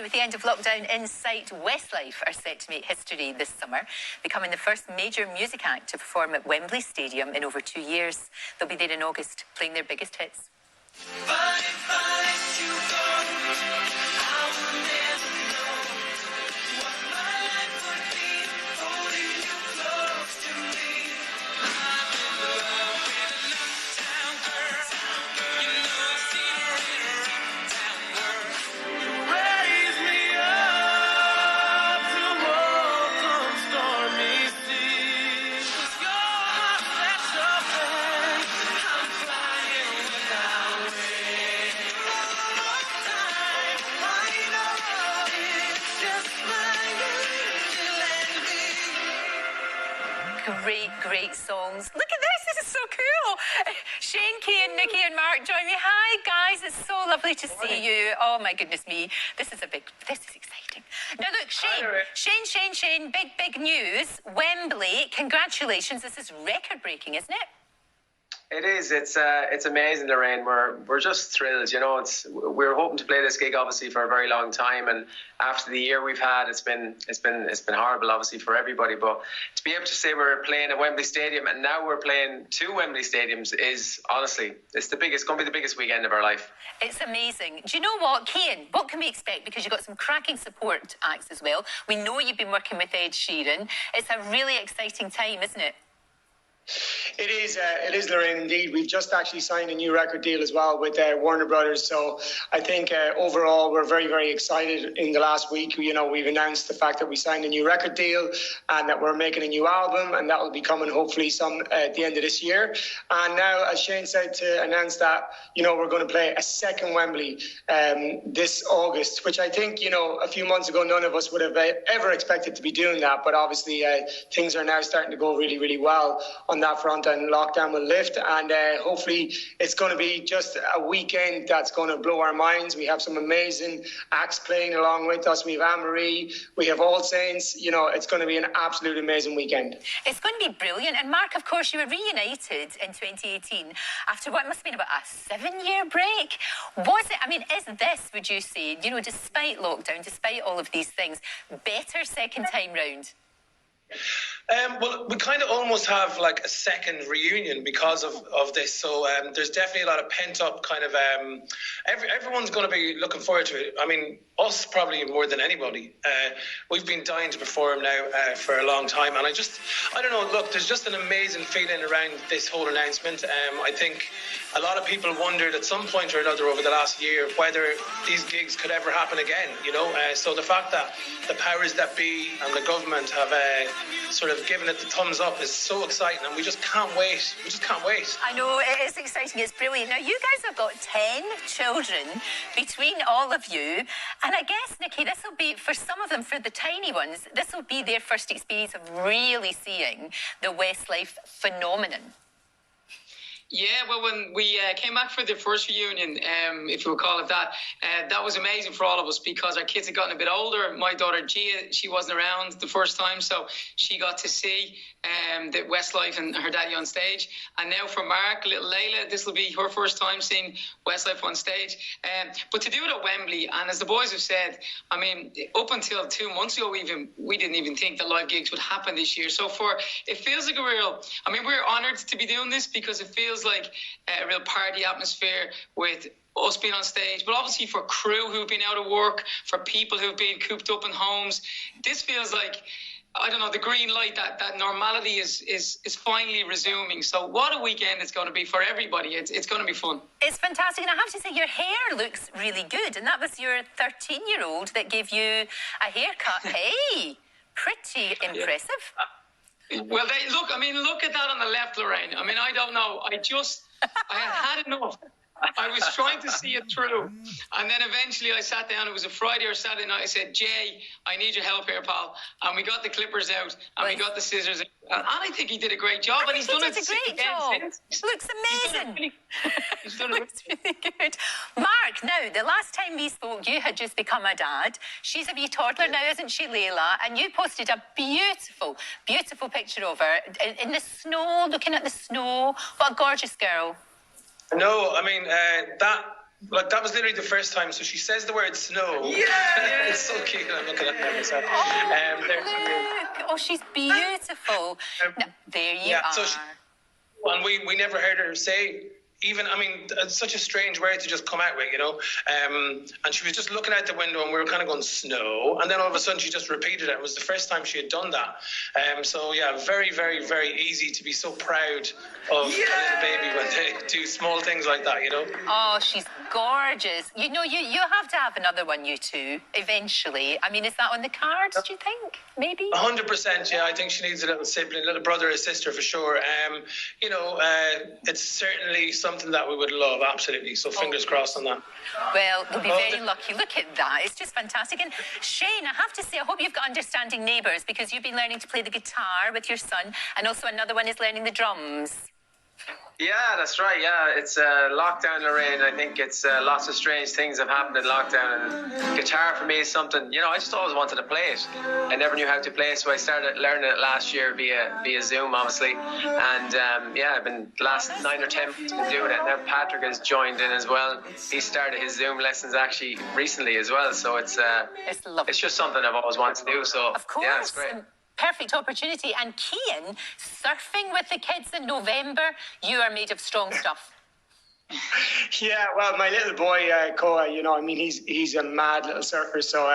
Now, with the end of lockdown in sight, Westlife are set to make history this summer, becoming the first major music act to perform at Wembley Stadium in over 2 years. They'll be there in August, playing their biggest hits. Great songs. Look at this is so cool. Shane, Cian, Nikki and Mark join me. Hi guys, it's so lovely to see you. Oh my goodness me, this is exciting. Now look, Shane, big news. Wembley, congratulations. This is record breaking, isn't it? It is. It's amazing, Lorraine. We're just thrilled. You know, we're hoping to play this gig obviously for a very long time, and after the year we've had, it's been horrible obviously for everybody. But to be able to say we're playing at Wembley Stadium and now we're playing 2 Wembley Stadiums is honestly going to be the biggest weekend of our life. It's amazing. Do you know what, Cian? What can we expect? Because you've got some cracking support acts as well. We know you've been working with Ed Sheeran. It's a really exciting time, isn't it? It is, Lorraine, indeed. We've just actually signed a new record deal as well with Warner Brothers. So I think overall we're very, very excited. In the last week, we've announced the fact that we signed a new record deal and that we're making a new album, and that will be coming hopefully at the end of this year. And now, as Shane said, to announce that, we're going to play a second Wembley this August, which I think, a few months ago, none of us would have ever expected to be doing that. But obviously things are now starting to go really, really well on that front, and lockdown will lift, and hopefully it's going to be just a weekend that's going to blow our minds. We have some amazing acts playing along with us. We have Anne-Marie, we have All Saints. It's going to be an absolute amazing weekend. It's going to be brilliant. And Mark, of course, you were reunited in 2018 after what must have been about a 7-year break. Is this, would you say, despite lockdown, despite all of these things, better second time round? Well, we kind of almost have like a second reunion because of this. So there's definitely a lot of pent up kind of. Everyone's going to be looking forward to it. I mean, us probably more than anybody. We've been dying to perform now for a long time, and I don't know. Look, there's just an amazing feeling around this whole announcement. I think a lot of people wondered at some point or another over the last year whether these gigs could ever happen again. So the fact that the powers that be and the government have sort of given it the thumbs up is so exciting, and we just can't wait. I know, it is exciting. It's brilliant. Now, you guys have got 10 children between all of you, and I guess, Nikki, this will be, for some of them, for the tiny ones, this will be their first experience of really seeing the Westlife phenomenon. Yeah, well, when we came back for the first reunion, if you would call it that, that was amazing for all of us because our kids had gotten a bit older. My daughter Gia, she wasn't around the first time, so she got to see the Westlife and her daddy on stage. And now for Mark, little Layla, this will be her first time seeing Westlife on stage. But to do it at Wembley, and as the boys have said, I mean, up until 2 months ago, we didn't even think that live gigs would happen this year. So it feels like we're honoured to be doing this because it feels like a real party atmosphere with us being on stage, but obviously for crew who've been out of work, for people who've been cooped up in homes, this feels like, I don't know, the green light that normality is finally resuming. So what a weekend it's going to be for everybody. It's going to be fun. It's fantastic. And I have to say, your hair looks really good. And that was your 13-year-old that gave you a haircut. Hey, pretty impressive. Well, look at that on the left, Lorraine. I mean, I don't know. I had enough. I was trying to see it through. And then eventually I sat down. It was a Friday or Saturday night. I said, Jay, I need your help here, pal. And we got the clippers out and we got the scissors out. And I think he did a great job. And he's done it a great job. Looks amazing. He's done Looks really good. Mark, now, the last time we spoke, you had just become a dad. She's a wee toddler now, isn't she, Layla? And you posted a beautiful, beautiful picture of her in the snow, looking at the snow. What a gorgeous girl. No, I mean, Like, that was literally the first time. So she says the word snow. Yeah! It's so cute. I'm looking at her myself. Look. Oh, she's beautiful. No, there you are. So and we never heard her say, even, I mean, it's such a strange word to just come out with, you know. And she was just looking out the window and we were kind of going, snow. And then all of a sudden she just repeated it. It was the first time she had done that. So, yeah, very, very, very easy to be so proud of a little baby when they do small things like that, you know. Oh, she's gorgeous. You know, you have to have another one, you two, eventually. I mean, is that on the cards, do you think? Maybe? 100%, yeah. I think she needs a little sibling, a little brother or sister for sure. You know, it's certainly something that we would love, absolutely. So fingers crossed on that. Well, you'll be very lucky. Look at that. It's just fantastic. And Shane, I have to say, I hope you've got understanding neighbours, because you've been learning to play the guitar with your son, and also another one is learning the drums. Yeah, that's right. Yeah, it's lockdown, Lorraine. I think it's lots of strange things have happened in lockdown, and guitar for me is something, you know, I just always wanted to play it. I never knew how to play it, so I started learning it last year via Zoom, obviously. And I've been last 9 or 10 months been doing it. Now Patrick has joined in as well. He started his Zoom lessons actually recently as well. So it's just something I've always wanted to do. So of course. Yeah, it's great. Perfect opportunity. And Cian, surfing with the kids in November, you are made of strong stuff. Yeah, well, my little boy, Koa, you know, I mean, he's a mad little surfer. So,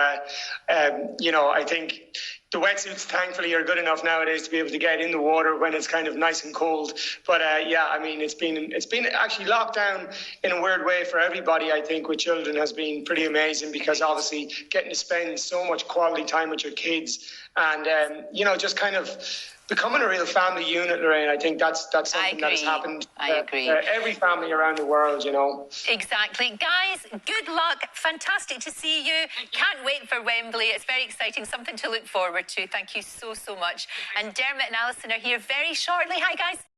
you know, I think the wetsuits, thankfully, are good enough nowadays to be able to get in the water when it's kind of nice and cold. But I mean, it's been actually lockdown in a weird way for everybody. I think with children has been pretty amazing, because obviously getting to spend so much quality time with your kids, and you know, just kind of becoming a real family unit, Lorraine. I think that's something that has happened. I agree. Every family around the world, you know. Exactly. Guys, good luck. Fantastic to see you. Can't wait for Wembley. It's very exciting. Something to look forward to. Thank you so, so much. And Dermot and Alison are here very shortly. Hi, guys.